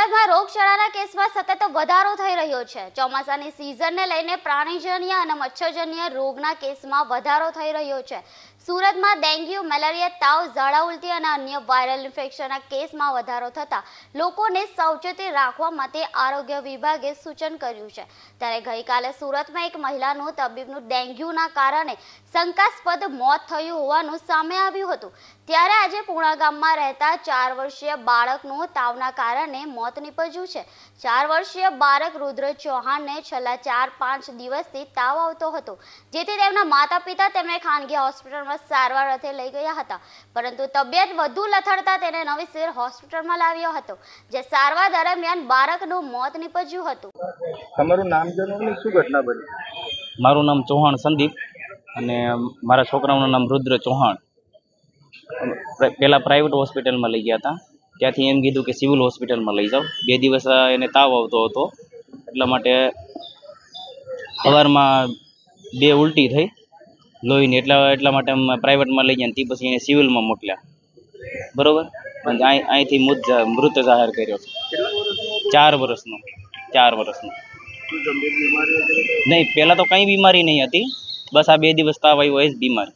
સુરતમાં રોગચાળાના કેસમાં સતત વધારો થઈ રહ્યો છે। ચોમાસાની સિઝનને લઈને પ્રાણીજન્ય અને મચ્છરજન્ય રોગના કેસમાં વધારો થઈ રહ્યો છે। સુરતમાં ડેન્ગ્યુ, મેલેરિયા, તાવ, ઝાડા ઉલટી અને અન્ય વાયરલ ઇન્ફેક્શનના કેસમાં વધારો થતા લોકોને સાવચેતી રાખવા માટે આરોગ્ય વિભાગે સૂચન કર્યું છે। ત્યારે ગઈકાલે સુરતમાં એક મહિલાનું તબીબનું ડેન્ગ્યુના કારણે શંકાસ્પદ મોત થયું હોવાનું સામે આવ્યું હતું। ત્યારે આજે પૂણા ગામમાં રહેતા 4 વર્ષીય બાળકનું તાવના કારણે મોત નીપજ્યું છે। 4 વર્ષીય બાળક રુદ્ર ચૌહાણને છેલ્લા 4-5 દિવસથી તાવ આવતો હતો, જેથી તેમના માતા પિતા તેમને ખાનગી હોસ્પિટલમાં સારવાર અર્થે લઈ ગયા હતા, પરંતુ તબિયત વધુ લથડતા તેને નવી સિવિલ હોસ્પિટલમાં લાવ્યો હતો, જે સારવાર દરમિયાન બાળકનું મોત નીપજ્યું હતું। તમારું નામ જણાવો, શું ઘટના બની? મારું નામ ચૌહાણ સંદીપ અને મારા છોકરાનું નામ રુદ્ર ચૌહાણ। પહેલાં પ્રાઇવેટ હોસ્પિટલમાં લઈ ગયા હતા, ત્યાંથી એમ કીધું કે સિવિલ હોસ્પિટલમાં લઈ જાઓ। 2 દિવસ એને તાવ આવતો હતો, એટલા માટે સવારમાં 2 ઉલટી થઈ લોહીની, એટલા માટે અમે પ્રાઇવેટમાં લઈ ગયા, તે પછી એને સિવિલમાં મોકલ્યા, બરાબર। અને અહીંથી મૃત જાહેર કર્યો છે। 4 વર્ષનો નહીં, પહેલાં તો કંઈ બીમારી નહીં હતી, બસ આ 2 દિવસ તાવ આવ્યો એ જ બીમાર।